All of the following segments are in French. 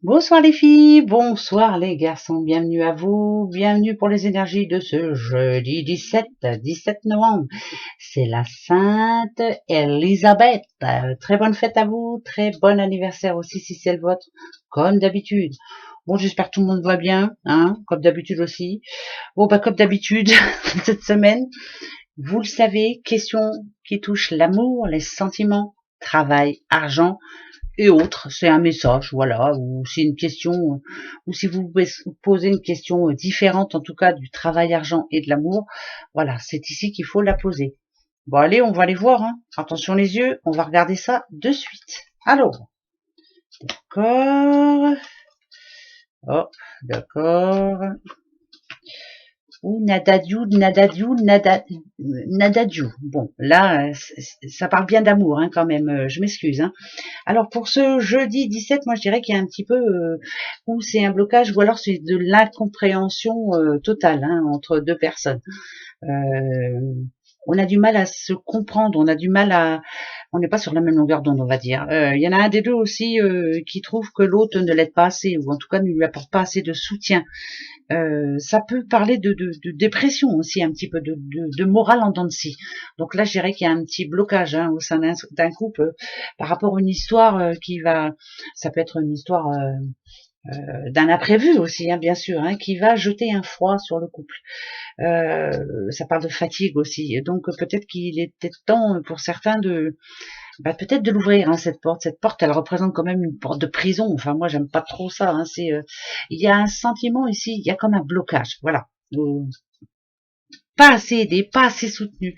Bonsoir les filles, bonsoir les garçons, bienvenue à vous, bienvenue pour les énergies de ce jeudi 17 novembre. C'est la Sainte Elisabeth. Très bonne fête à vous, très bon anniversaire aussi si c'est le vôtre, comme d'habitude. Bon, j'espère que tout le monde va bien, hein, comme d'habitude aussi. Bon, bah comme d'habitude, cette semaine, vous le savez, question qui touche l'amour, les sentiments, travail, argent, et autres, c'est un message, voilà, ou c'est une question, ou si vous posez une question différente, en tout cas du travail, argent et de l'amour, voilà, c'est ici qu'il faut la poser. Bon, allez, on va aller voir, hein. Attention les yeux, on va regarder ça de suite. Alors, d'accord, oh, d'accord, ou nadadiou. Bon, là, ça parle bien d'amour, hein, quand même, je m'excuse, hein. Alors pour ce jeudi 17, moi je dirais qu'il y a un petit peu où c'est un blocage ou alors c'est de l'incompréhension totale, hein, entre deux personnes. Euh, on a du mal à se comprendre, on n'est pas sur la même longueur d'onde, on va dire. Il y en a un des deux aussi qui trouve que l'autre ne l'aide pas assez, ou en tout cas ne lui apporte pas assez de soutien. Ça peut parler de dépression aussi, un petit peu de morale en dents de scie. Donc là, je dirais qu'il y a un petit blocage, hein, au sein d'un couple par rapport à une histoire ça peut être une histoire d'un imprévu aussi, hein, bien sûr, hein, qui va jeter un froid sur le couple. Ça parle de fatigue aussi. Donc peut-être qu'il était temps pour certains peut-être de l'ouvrir, hein, cette porte. Cette porte, elle représente quand même une porte de prison. Enfin, moi, j'aime pas trop ça, hein. Il y a un sentiment ici, il y a comme un blocage. Voilà. Pas assez aidé, pas assez soutenu.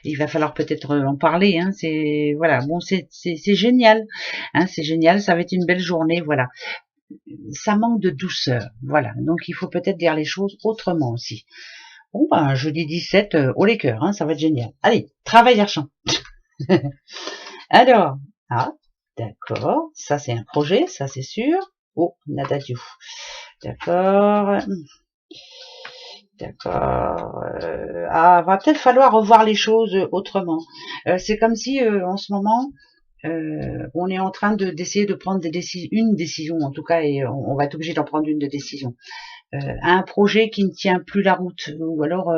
Il va falloir peut-être en parler, hein. C'est, voilà. Bon, c'est génial, hein. C'est génial. Ça va être une belle journée. Voilà. Ça manque de douceur. Voilà. Donc, il faut peut-être dire les choses autrement aussi. Bon, ben, jeudi 17, haut les cœurs, hein. Ça va être génial. Allez, travail argent. Alors, ah, d'accord, ça c'est un projet, ça c'est sûr. Oh, Nadadiou. D'accord, d'accord. Va peut-être falloir revoir les choses autrement. C'est comme si en ce moment, on est en train d'essayer de prendre une décision en tout cas, et on va être obligé d'en prendre une de décision. Un projet qui ne tient plus la route, ou alors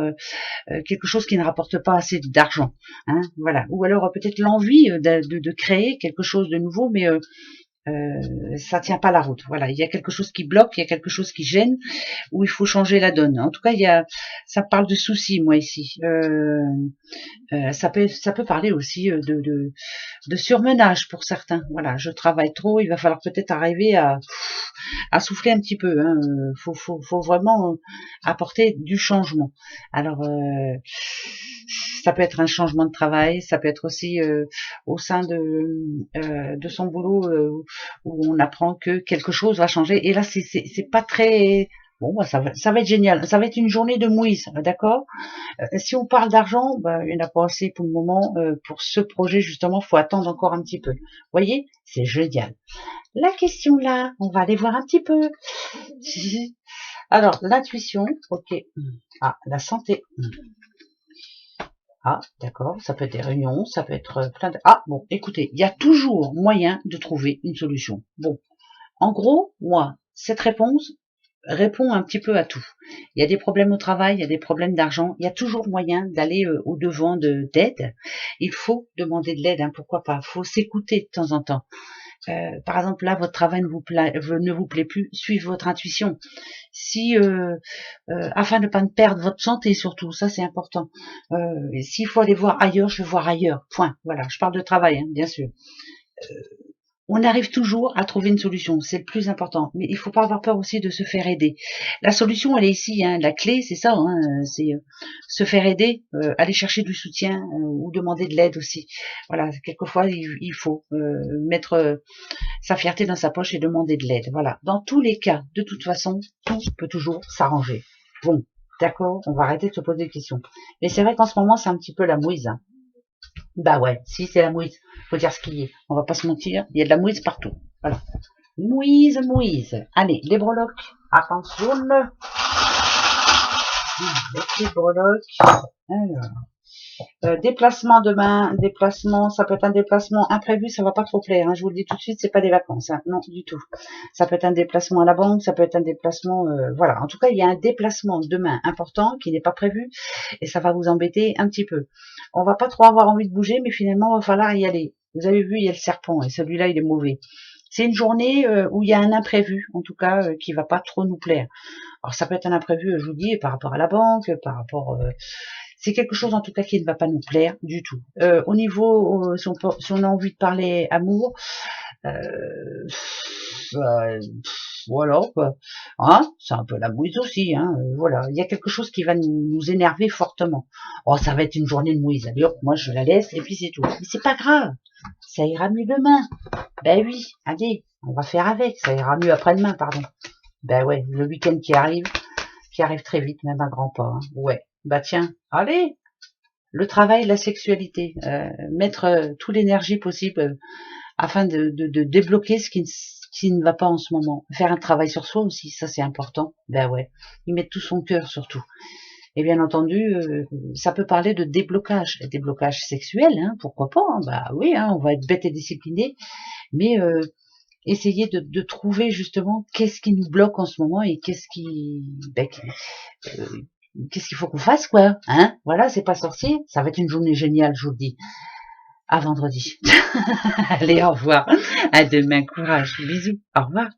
quelque chose qui ne rapporte pas assez d'argent, hein, voilà. Ou alors peut-être l'envie de créer quelque chose de nouveau, mais ça tient pas la route. Voilà, il y a quelque chose qui bloque, il y a quelque chose qui gêne, où il faut changer la donne. En tout cas, ça parle de soucis, moi ici. Ça peut parler aussi de surmenage pour certains. Voilà, je travaille trop, il va falloir peut-être arriver à souffler un petit peu, hein. Faut vraiment apporter du changement. Alors, ça peut être un changement de travail, ça peut être aussi au sein de son boulot où on apprend que quelque chose va changer. Et là, c'est pas très bon. Bah, ça va être génial. Ça va être une journée de mouise, d'accord. Si on parle d'argent, il n'y en a pas assez pour le moment. Pour ce projet, justement, faut attendre encore un petit peu. Vous voyez, c'est génial. La question là, on va aller voir un petit peu. Alors, l'intuition, ok. Ah, la santé. Ah, d'accord, ça peut être des réunions, ça peut être plein de... Ah, bon, écoutez, il y a toujours moyen de trouver une solution. Bon, en gros, moi, cette réponse répond un petit peu à tout. Il y a des problèmes au travail, il y a des problèmes d'argent, il y a toujours moyen d'aller au-devant d'aide. Il faut demander de l'aide, hein, pourquoi pas. Il faut s'écouter de temps en temps. Par exemple, là, votre travail ne vous plaît plus, suivez votre intuition. Si, afin de ne pas perdre votre santé, surtout, ça c'est important. S'il faut aller voir ailleurs, je vais voir ailleurs. Point. Voilà, je parle de travail, hein, bien sûr. On arrive toujours à trouver une solution, c'est le plus important. Mais il faut pas avoir peur aussi de se faire aider. La solution, elle est ici, hein. La clé, c'est ça, hein. C'est se faire aider, aller chercher du soutien ou demander de l'aide aussi. Voilà, quelquefois, il faut mettre sa fierté dans sa poche et demander de l'aide. Voilà. Dans tous les cas, de toute façon, tout peut toujours s'arranger. Bon, d'accord, on va arrêter de se poser des questions. Mais c'est vrai qu'en ce moment, c'est un petit peu la mouise, hein. Bah ouais, si c'est la mouise, faut dire ce qu'il y est. On va pas se mentir, il y a de la mouise partout. Voilà. Mouise, mouise. Allez, les breloques. Attention. Les petits breloques. Alors. Déplacement demain, déplacement, ça peut être un déplacement imprévu, ça va pas trop plaire, hein, je vous le dis tout de suite, c'est pas des vacances, hein, non du tout. Ça peut être un déplacement à la banque, ça peut être un déplacement, voilà. En tout cas, il y a un déplacement demain important qui n'est pas prévu et ça va vous embêter un petit peu. On va pas trop avoir envie de bouger, mais finalement, il va falloir y aller. Vous avez vu, il y a le serpent et celui-là, il est mauvais. C'est une journée où il y a un imprévu, en tout cas, qui va pas trop nous plaire. Alors ça peut être un imprévu, je vous dis, par rapport à la banque, par rapport c'est quelque chose en tout cas qui ne va pas nous plaire du tout. Au niveau, si on a envie de parler amour, voilà quoi. Hein, c'est un peu la mouise aussi. Hein, voilà, il y a quelque chose qui va nous énerver fortement. Oh, ça va être une journée de mouise. Allez hop, moi je la laisse et puis c'est tout. Mais c'est pas grave, ça ira mieux demain. Ben oui, allez, on va faire avec. Ça ira mieux après-demain, pardon. Ben ouais, le week-end qui arrive très vite, même à grands pas. Hein. Ouais, bah tiens, allez, le travail, la sexualité, mettre toute l'énergie possible afin de débloquer qui ne va pas en ce moment. Faire un travail sur soi aussi, ça c'est important. Ben ouais, y mettre tout son cœur surtout. Et bien entendu, ça peut parler de déblocage sexuel, hein, pourquoi pas. Hein, bah oui, hein, on va être bête et discipliné, mais essayer de trouver justement qu'est-ce qui nous bloque en ce moment et euh, qu'est-ce qu'il faut qu'on fasse, quoi. Hein, voilà, c'est pas sorcier. Ça va être une journée géniale, je vous le dis. À vendredi. Allez, au revoir. À demain, courage. Bisous. Au revoir.